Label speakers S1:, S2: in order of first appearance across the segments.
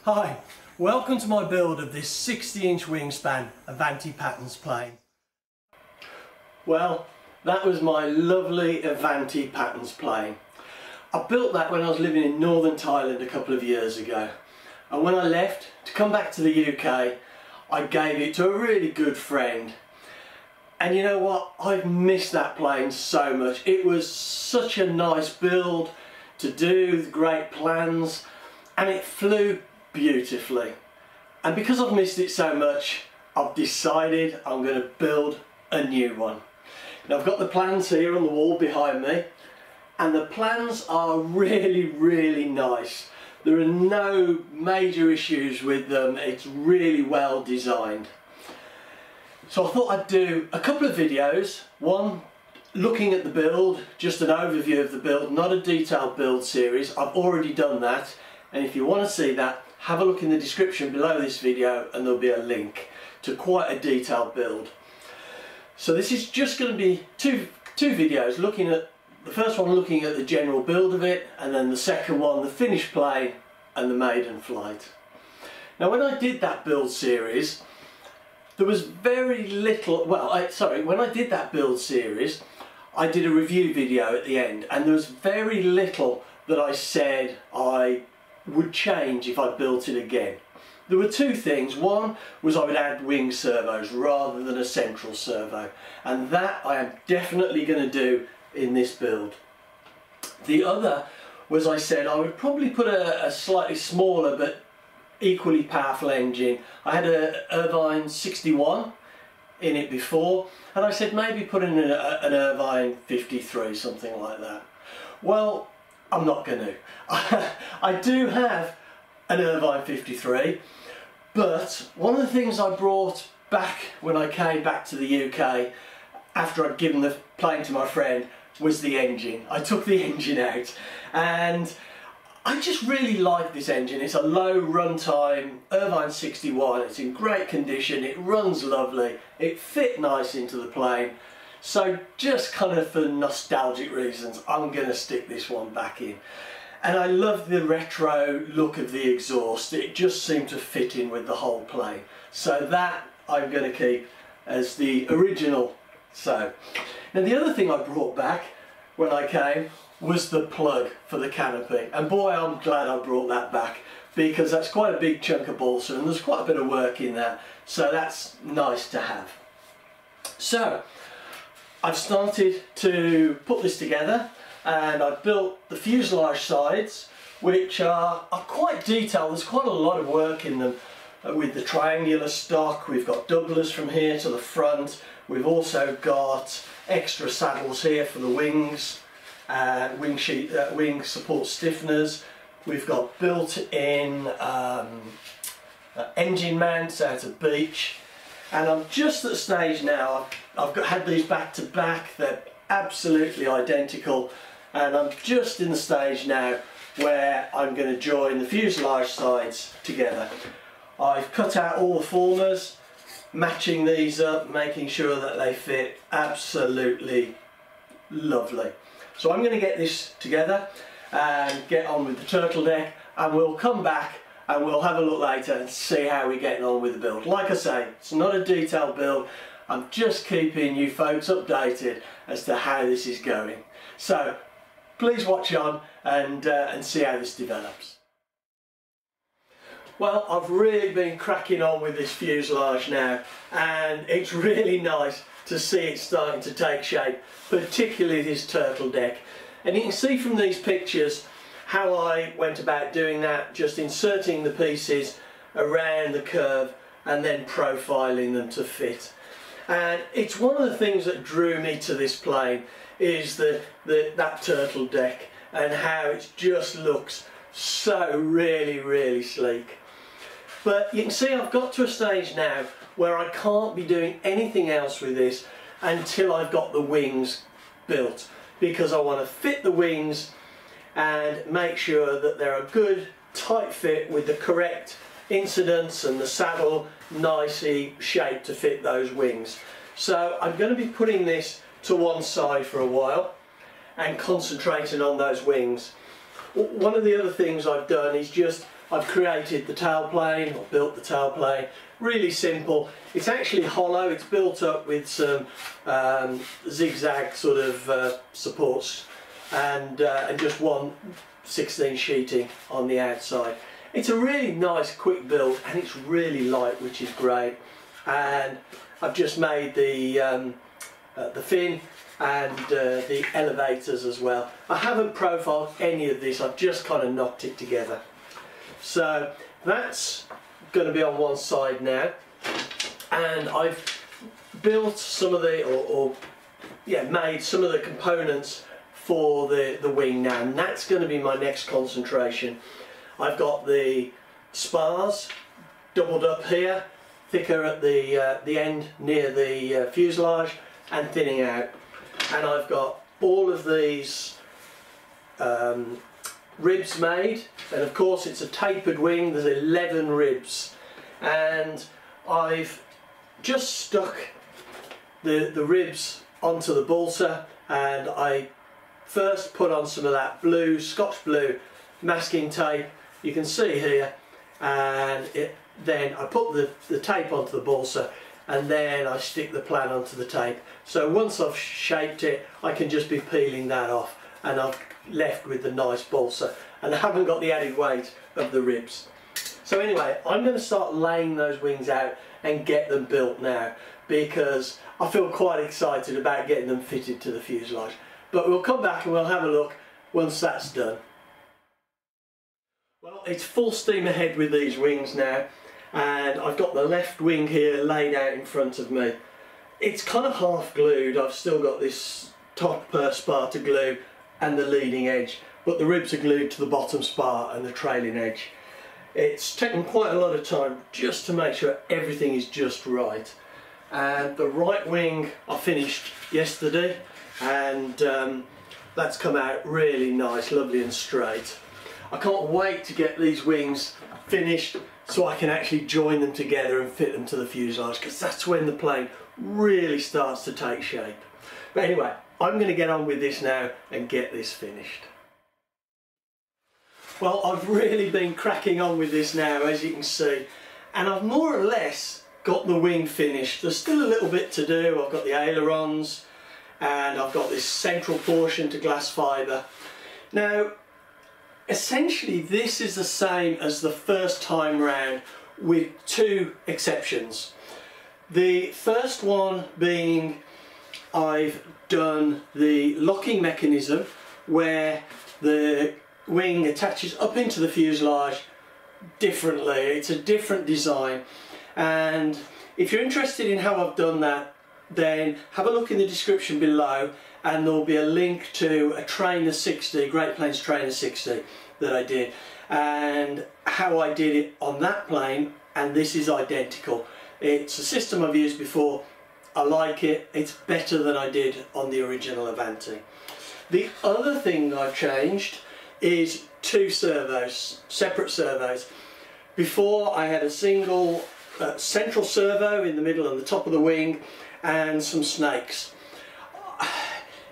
S1: Hi, welcome to my build of this 60-inch wingspan Avanti patterns plane. Well, that was my lovely Avanti patterns plane. I built that when I was living in northern Thailand a couple of years ago, and when I left to come back to the UK I gave it to a really good friend. And you know what, I've missed that plane so much. It was such a nice build to do, with great plans, and it flew beautifully. And because I've missed it so much, I've decided I'm going to build a new one. Now I've got the plans here on the wall behind me, and the plans are really nice. There are no major issues with them. It's really well designed. So I thought I'd do a couple of videos, one looking at the build, just an overview of the build, not a detailed build series. I've already done that, and if you want to see that, have a look in the description below this video and there'll be a link to quite a detailed build. So this is just going to be two videos, looking at the first one looking at the general build of it, and then the second one the finished plane and the maiden flight. Now when I did that build series, there was very little, when I did that build series I did a review video at the end, and there was very little that I said I would change if I built it again. There were two things. One was I would add wing servos rather than a central servo, and that I am definitely going to do in this build. The other was I said I would probably put a slightly smaller but equally powerful engine. I had a Irvine 61 in it before, and I said maybe put in an Irvine 53, something like that. Well, I'm not going to. I do have an Irvine 53, but one of the things I brought back when I came back to the UK after I'd given the plane to my friend was the engine. I took the engine out, and I just really like this engine. It's a low runtime Irvine 61, it's in great condition, it runs lovely, it fit nice into the plane. So just kind of for nostalgic reasons, I'm going to stick this one back in. And I love the retro look of the exhaust. It just seemed to fit in with the whole plane. So that I'm going to keep as the original. So now the other thing I brought back when I came was the plug for the canopy. And boy, I'm glad I brought that back, because that's quite a big chunk of balsa and there's quite a bit of work in there. So that's nice to have. So I've started to put this together, and I've built the fuselage sides, which are quite detailed. There's quite a lot of work in them with the triangular stock. We've got doublers from here to the front. We've also got extra saddles here for the wings, wing support stiffeners. We've got built-in engine mounts out of beach. And I'm just at the stage now, I've had these back to back, they're absolutely identical, and I'm just in the stage now where I'm going to join the fuselage sides together. I've cut out all the formers, matching these up, making sure that they fit absolutely lovely. So I'm going to get this together and get on with the turtle deck, and we'll come back and we'll have a look later and see how we're getting on with the build. Like I say, it's not a detailed build. I'm just keeping you folks updated as to how this is going. So please watch on and see how this develops. Well, I've really been cracking on with this fuselage now, and it's really nice to see it starting to take shape, particularly this turtle deck. And you can see from these pictures how I went about doing that, just inserting the pieces around the curve and then profiling them to fit. And it's one of the things that drew me to this plane is that turtle deck, and how it just looks so really sleek. But you can see I've got to a stage now where I can't be doing anything else with this until I've got the wings built, because I want to fit the wings and make sure that they're a good tight fit with the correct incidence and the saddle nicely shaped to fit those wings. So I'm going to be putting this to one side for a while and concentrating on those wings. One of the other things I've done is just I've created the tailplane, or built the tailplane. Really simple. It's actually hollow. It's built up with some zigzag sort of supports and just one 16 sheeting on the outside. It's a really nice quick build, and it's really light, which is great. And I've just made the fin and the elevators as well. I haven't profiled any of this, I've just kind of knocked it together. So that's going to be on one side now, and I've built some of the, made some of the components for the wing now, and that's going to be my next concentration. I've got the spars doubled up here, thicker at the end near the fuselage and thinning out, and I've got all of these ribs made, and of course it's a tapered wing. There's 11 ribs, and I've just stuck the ribs onto the balsa, and I first put on some of that blue, Scotch blue masking tape you can see here, and then I put the tape onto the balsa, and then I stick the plan onto the tape. So once I've shaped it, I can just be peeling that off, and I'm left with the nice balsa, and I haven't got the added weight of the ribs. So anyway, I'm going to start laying those wings out and get them built now, because I feel quite excited about getting them fitted to the fuselage. But we'll come back and we'll have a look once that's done. Well, it's full steam ahead with these wings now, and I've got the left wing here laid out in front of me. It's kind of half glued. I've still got this top spar to glue and the leading edge, but the ribs are glued to the bottom spar and the trailing edge. It's taken quite a lot of time just to make sure everything is just right. And the right wing I finished yesterday, and that's come out really nice, lovely and straight. I can't wait to get these wings finished so I can actually join them together and fit them to the fuselage, because that's when the plane really starts to take shape. But anyway, I'm going to get on with this now and get this finished. Well, I've really been cracking on with this now, as you can see, and I've more or less got the wing finished. There's still a little bit to do. I've got the ailerons, and I've got this central portion to glass fibre. Now, essentially this is the same as the first time round, with two exceptions. The first one being I've done the locking mechanism where the wing attaches up into the fuselage differently. It's a different design, and if you're interested in how I've done that, then have a look in the description below, and there'll be a link to a Trainer 60, Great Plains Trainer 60 that I did, and how I did it on that plane, and this is identical. It's a system I've used before. I like it. It's better than I did on the original Avanti. The other thing I've changed is two servos, separate servos. Before I had a single central servo in the middle and the top of the wing, and some snakes.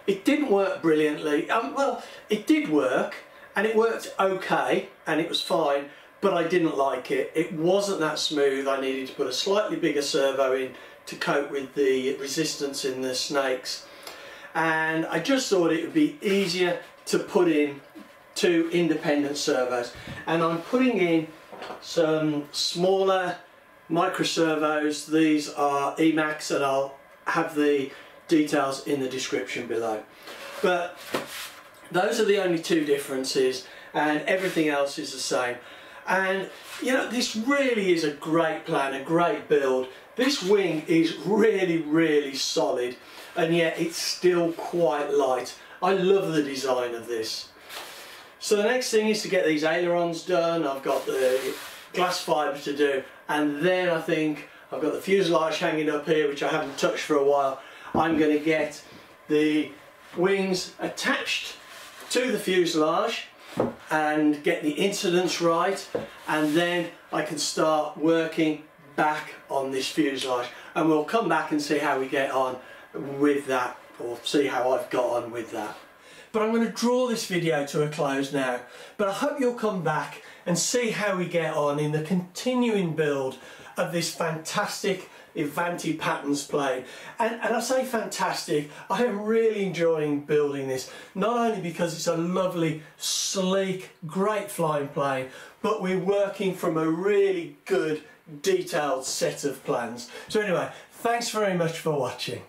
S1: It didn't work brilliantly. Well, it did work, and it worked okay, and it was fine, but I didn't like it. It wasn't that smooth. I needed to put a slightly bigger servo in to cope with the resistance in the snakes, and I just thought it would be easier to put in two independent servos, and I'm putting in some smaller micro servos. These are Emax, and I'll have the details in the description below. But those are the only two differences, and everything else is the same. And you know, this really is a great plan, a great build. This wing is really solid, and yet it's still quite light. I love the design of this. So the next thing is to get these ailerons done. I've got the glass fibre to do, and then I think I've got the fuselage hanging up here, which I haven't touched for a while. I'm going to get the wings attached to the fuselage and get the incidence right, and then I can start working back on this fuselage, and we'll come back and see how we get on with that, or see how I've got on with that. but I'm going to draw this video to a close now. But I hope you'll come back and see how we get on in the continuing build of this fantastic Avanti patterns plane. And I say fantastic, I am really enjoying building this, not only because it's a lovely, sleek, great flying plane, but we're working from a really good, detailed set of plans. So anyway, thanks very much for watching.